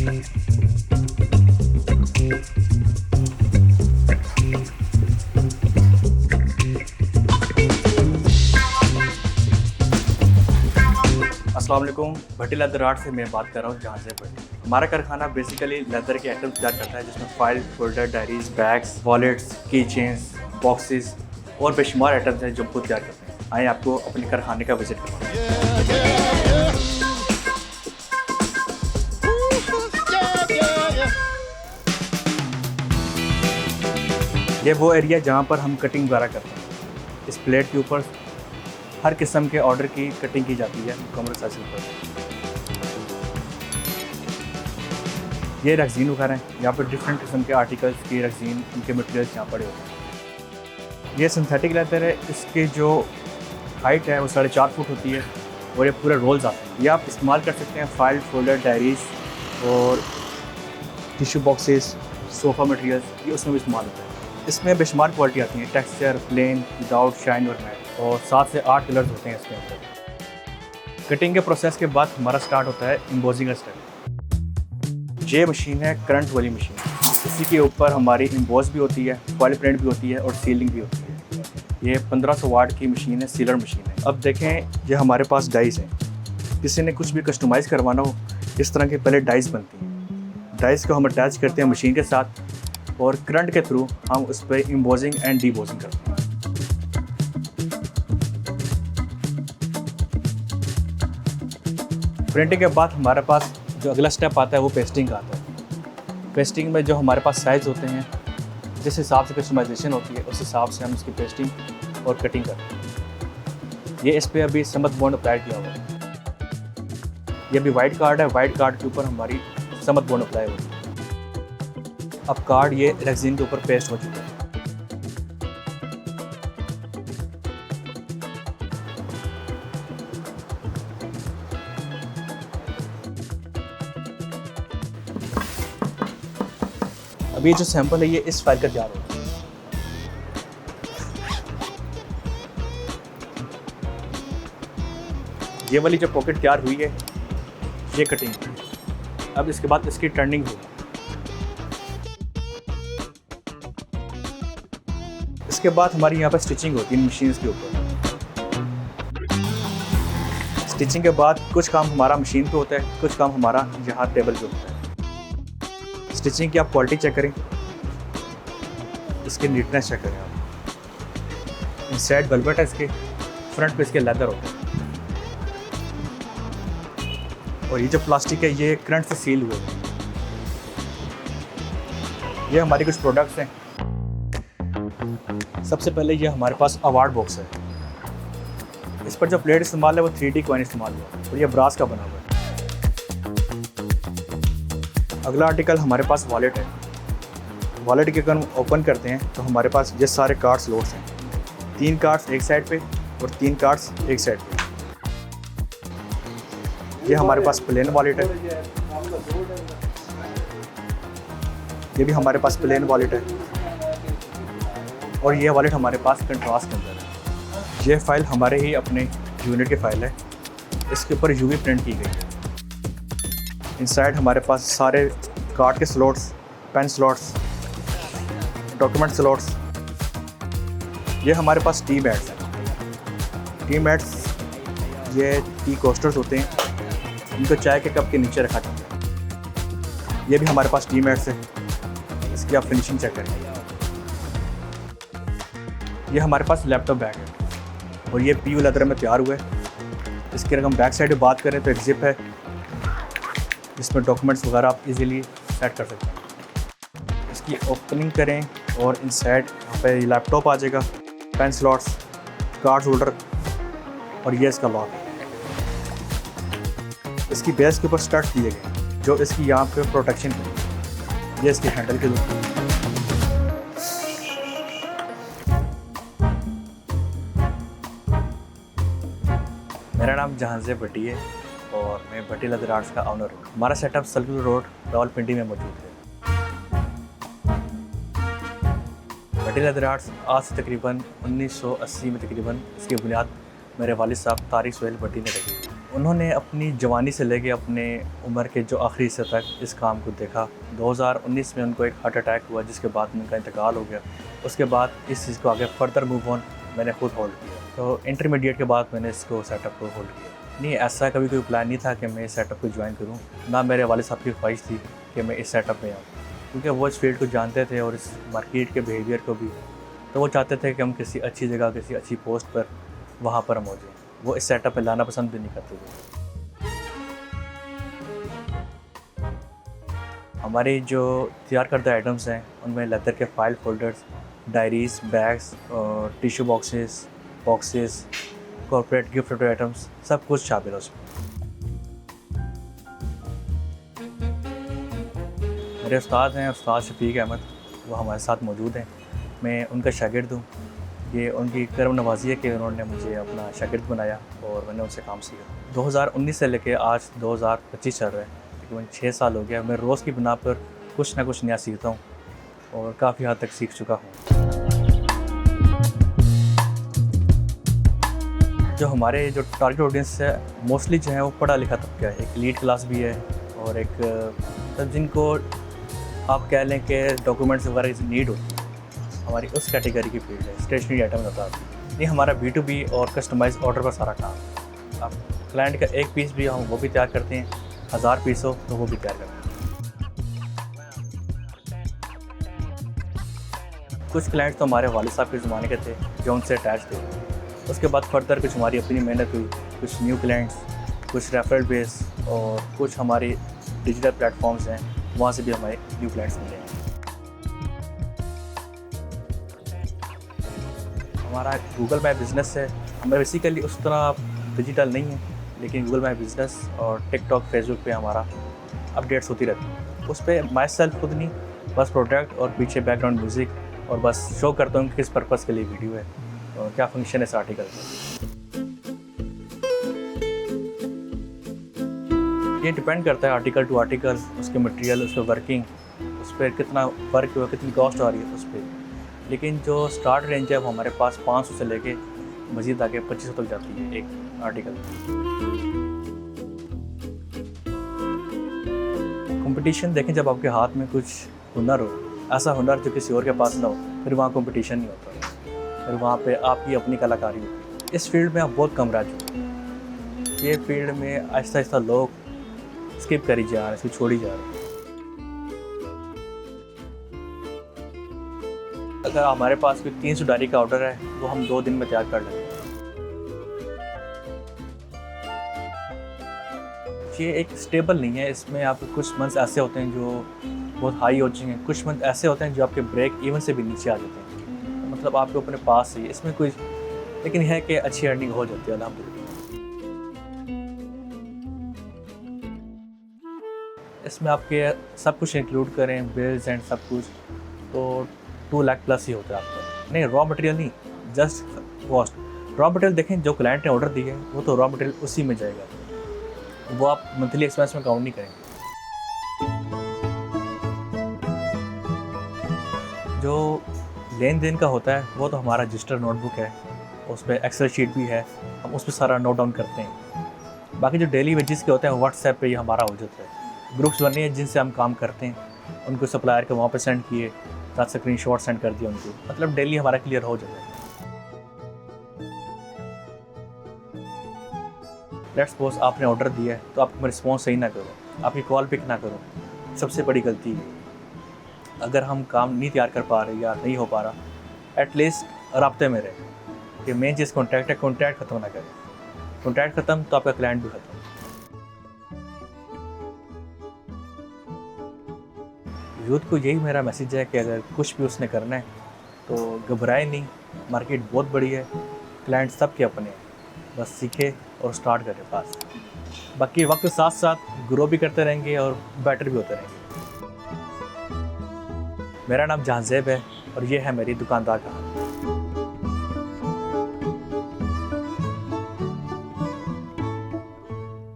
अस्सलाम वालेकुम, भट्टी leather art से मैं बात कर रहा हूँ जहाँ से भट्टी। हमारा कारखाना बेसिकली लेदर के आइटम्स तैयार करता है, जिसमें file, folder, diaries, bags, wallets, की चेन्स, बॉक्सेस और बेशुमार आइटम्स हैं जो हम खुद तैयार करते हैं। आइए आपको अपने कारखाने का विजिट करवाएं। ये वो एरिया जहाँ पर हम कटिंग वगैरह करते हैं। इस प्लेट के ऊपर हर किस्म के ऑर्डर की कटिंग की जाती है मुकम्मल साइज पर। ये रक्सीन वगैरह हैं, यहाँ पर डिफरेंट किस्म के आर्टिकल्स की रक्सीन, उनके मटेरियल्स यहाँ पड़े होते हैं। ये सिंथेटिक लेदर है, इसकी जो हाइट है वो 4.5 फुट होती है और ये पूरे रोल्स आते हैं। ये आप इस्तेमाल कर सकते हैं फाइल, फोल्डर, डायरीज और टिश्यू बॉक्सेस, सोफ़ा मटेरियल्स, ये उसमें भी इस्तेमाल होता है। इसमें बेशुमार क्वालिटी आती है, टेक्सचर, प्लेन, विदाउट, शाइन और मैट, और 7 से 8 कलर्स होते हैं इसके अंदर। कटिंग के प्रोसेस के बाद हमारा स्टार्ट होता है एम्बोजिंग का स्टेप। ये मशीन है करंट वाली मशीन, इसी के ऊपर हमारी एम्बोज भी होती है, फॉइल प्रिंट भी होती है और सीलिंग भी होती है। ये 1500 वाट की मशीन है, सीलर मशीन है। अब देखें, ये हमारे पास डाइस हैं। किसी ने कुछ भी कस्टमाइज़ करवाना हो, इस तरह के पहले डाइस बनती हैं। डाइस को हम अटैच करते हैं मशीन के साथ और करंट के थ्रू हम उस पर एम्बोजिंग एंड डीबोजिंग करते हैं। प्रिंटिंग के बाद हमारे पास जो अगला स्टेप आता है वो पेस्टिंग का आता है। पेस्टिंग में जो हमारे पास साइज़ होते हैं, जिस हिसाब से कस्टमाइजेशन होती है उस हिसाब से हम इसकी पेस्टिंग और कटिंग करते हैं। ये इस पर अभी समत बॉन्ड अप्लाई किया हुआ है। ये अभी वाइट कार्ड है, वाइट कार्ड के ऊपर हमारी समत बॉन्ड अप्लाई होती है। अब कार्ड ये रेक्सीन के ऊपर पेस्ट हो चुका है। अभी जो सैंपल है ये इस फाइल का तैयार होगा। ये वाली जो पॉकेट तैयार हुई है ये कटिंग है। अब इसके बाद इसकी टर्निंग होगी। इसके बाद हमारी यहाँ पर स्टिचिंग होती है मशीन के ऊपर। स्टिचिंग के बाद कुछ काम हमारा मशीन पे होता है, कुछ काम हमारा यहाँ टेबल पे होता है। स्टिचिंग की आप क्वालिटी चेक करें, इसकी नीटनेस चेक करें आप। इनसाइड वेलवेट है इसके, फ्रंट पे इसके लेदर होता है और ये जो प्लास्टिक है ये करंट से सील हुए हैं। ये हमारी कुछ प्रोडक्ट्स हैं। सबसे पहले ये हमारे पास अवार्ड बॉक्स है। इस पर जो प्लेट इस्तेमाल है वो 3D कॉइन इस्तेमाल हुआ है और ये ब्रास का बना हुआ है। अगला आर्टिकल हमारे पास वॉलेट है। वॉलेट के अगर हम ओपन करते हैं तो हमारे पास ये सारे कार्ड्स लोड्स हैं। 3 कार्ड्स एक साइड पे और 3 कार्ड्स एक साइड पे। ये हमारे पास प्लेन वॉलेट है। ये भी हमारे पास प्लेन वॉलेट है और ये वॉलेट हमारे पास कंट्रास्ट के अंदर है। ये फाइल हमारे ही अपने यूनिट की फाइल है। इसके ऊपर यूवी प्रिंट की गई है। इनसाइड हमारे पास सारे कार्ड के slots, pen slots, document slots. ये हमारे पास टी मैट्स हैं। टी मैट्स ये टी कोस्टर्स होते हैं, इनको चाय के कप के नीचे रखा जाता है। ये भी हमारे पास टी मैट्स है। इसकी आप फिनिशिंग चेक करें। ये हमारे पास लैपटॉप बैग है और ये पीयू लेदर में तैयार हुआ है। इसकी अगर हम बैक साइड में बात करें तो एक जिप है जिसमें डॉक्यूमेंट्स वगैरह आप इजीली सेट कर सकते हैं। इसकी ओपनिंग करें और इनसाइड यहाँ पे लैपटॉप आ जाएगा, पेन स्लॉट्स, कार्ड होल्डर और ये इसका लॉक। इसकी बेस के ऊपर स्टड्स दिए गए जो इसकी यहाँ पे प्रोटेक्शन है। ये इसकी हैंडल के लिए। मेरा नाम जहांज़ेब भट्टी है और मैं भट्टी लेदर आर्ट्स का ऑनर हूँ। हमारा सेटअप सलगुल रोड रावलपिंडी में मौजूद है। भट्टी लेदर आर्ट्स आज से तकरीबन 1980 में तकरीबन इसकी बुनियाद मेरे वालिद साहब तारिक सोहेल भट्टी ने रखी। उन्होंने अपनी जवानी से लेके अपने उम्र के जो आखिरी हिस्से तक इस काम को देखा। 2019 में उनको एक हार्ट अटैक हुआ, जिसके बाद उनका इंतकाल हो गया। उसके बाद इस चीज़ को आगे फर्दर मूव ऑन मैंने खुद होल्ड किया। तो इंटरमीडिएट के बाद मैंने इसको सेटअप को होल्ड किया। नहीं, ऐसा कभी कोई प्लान नहीं था कि मैं इस सेटअप को ज्वाइन करूँ, ना मेरे वालिद साहब की ख्वाहिश थी कि मैं इस सेटअप में आऊँ, क्योंकि वो इस फील्ड को जानते थे और इस मार्केट के बिहेवियर को भी। तो वो चाहते थे कि हम किसी अच्छी जगह, किसी अच्छी पोस्ट पर वहाँ पर हम हो जाएँ। वो इस सेटअप में लाना पसंद भी नहीं करते थे। हमारे जो तैयार करदा आइटम्स हैं उनमें लेदर के फ़ाइल फोल्डर्स, डायरीज़, बैग्स और tissue boxes, corporate gift items, सब कुछ शामिल है उसमें। मेरे उस्ताद हैं उस्ताद शफीक अहमद, वो हमारे साथ मौजूद हैं। मैं उनका शागिर्द हूँ। ये उनकी करम नवाज़ी है कि उन्होंने मुझे अपना शागिर्द बनाया और मैंने उनसे काम सीखा। 2019 से लेके आज 2025 चल रहा है, तकरीबन 6 साल हो गया। मैं रोज़ की बिना पर कुछ ना कुछ नया सीखता हूँ और काफ़ी हद तक सीख चुका हूँ। जो हमारे जो टारगेट ऑडियंस है मोस्टली जो है वो पढ़ा लिखा तबका है। एक एलीट क्लास भी है और एक तब जिनको आप कह लें कि डॉक्यूमेंट्स वगैरह की नीड होती है, हमारी उस कैटेगरी की फील्ड है। स्टेशनरी आइटम होता है। ये हमारा B2B और कस्टमाइज ऑर्डर पर सारा काम है। अब क्लाइंट का एक पीस भी हम वो भी तैयार करते हैं, 1000 पीस हो तो वो भी तैयार करते हैं। कुछ क्लाइंट्स तो हमारे वालिद साहब के ज़माने के थे जो उनसे अटैच थे। उसके बाद फर्दर कुछ हमारी अपनी मेहनत हुई, कुछ न्यू क्लाइंट्स, कुछ रेफरल बेस और कुछ हमारी डिजिटल प्लेटफॉर्म्स हैं, वहाँ से भी हमारे न्यू क्लाइंट्स मिले हैं। हमारा गूगल माई बिज़नेस है। हमें बेसिकली उस तरह डिजिटल नहीं है, लेकिन गूगल माई बिज़नेस और टिकटॉक, फेसबुक पे हमारा अपडेट्स होती रहती है। उस पर माई सेल्फ खुद नहीं, बस प्रोडक्ट और पीछे बैकग्राउंड म्यूज़िक, और बस शो करता हूँ कि किस पर्पज़ के लिए वीडियो है और क्या फंक्शन है इस आर्टिकल का। ये डिपेंड करता है आर्टिकल टू आर्टिकल, उसके मटेरियल, उस पर वर्किंग, उस पर कितना वर्क हुआ, कितनी कॉस्ट आ रही है उस पर। लेकिन जो स्टार्ट रेंज है वो हमारे पास 500 से लेके मज़ीद आगे 2500 तक जाती है एक आर्टिकल। कंपटीशन देखें, जब आपके हाथ में कुछ हुनर हो, ऐसा हुनर जो किसी और के पास ना हो, फिर वहाँ कंपटीशन नहीं होता, फिर वहाँ पे आपकी अपनी कलाकारी होती है। इस फील्ड में आप बहुत कम रह चुके हैं। ये फील्ड में आहिस्ता आहिस्ता लोग स्किप करी जा रहे हैं, इसको छोड़ी जा रहे हैं। अगर हमारे पास कोई 300 डायरी का ऑर्डर है, वो हम 2 दिन में तैयार कर लेंगे। ये एक स्टेबल नहीं है, इसमें आपके कुछ मंथ्स ऐसे होते हैं जो बहुत हाई हो जाएंगे, कुछ मंथ ऐसे होते हैं जो आपके ब्रेक इवन से भी नीचे आ जाते हैं। मतलब आपके अपने पास ही इसमें कोई, लेकिन है कि अच्छी अर्निंग हो जाती है अल्हम्दुलिल्लाह। इसमें आपके सब कुछ इंक्लूड करें, बिल्स एंड सब कुछ, तो 2 लाख प्लस ही होता है आपका। नहीं, रॉ मटेरियल नहीं, जस्ट कॉस्ट। रॉ मटेरियल देखें, जो क्लाइंट ने ऑर्डर दिया है वो तो रॉ मटेरियल उसी में जाएगा, वो आप मंथली एक्सपेंस में काउंट नहीं करेंगे। जो लेन देन का होता है वो तो हमारा रजिस्टर नोटबुक है, उस पर एक्सेल शीट भी है, हम उस पर सारा नोट डाउन करते हैं। बाकी जो डेली वेजेस के होते हैं व्हाट्सएप पे ये हमारा हो जाता है। ग्रुप्स बने हैं जिनसे हम काम करते हैं, उनको सप्लायर के वहाँ पे सेंड किए, साथ स्क्रीनशॉट सेंड कर दिया उनको, मतलब डेली हमारा क्लियर हो जाता है। लेट्स सपोज आपने ऑर्डर दिया है तो आप रिस्पॉन्स सही ना करो, आपकी कॉल पिक ना करो, सबसे बड़ी गलती है। अगर हम काम नहीं तैयार कर पा रहे या नहीं हो पा रहा, एटलीस्ट राब्ते में रहे कि मेन चीज़ कॉन्टैक्ट है, कॉन्टैक्ट ख़त्म ना करें। कॉन्टैक्ट ख़त्म तो आपका क्लाइंट भी ख़त्म। यूथ को यही मेरा मैसेज है कि अगर कुछ भी उसने करना है तो घबराए नहीं, मार्केट बहुत बड़ी है, क्लाइंट सब के अपने हैं, बस सीखे और स्टार्ट करें बस। बाकी वक्त के साथ साथ ग्रो भी करते रहेंगे और बेटर भी होते रहेंगे। मेरा नाम जहांज़ेब है और ये है मेरी दुकानदार कहानी।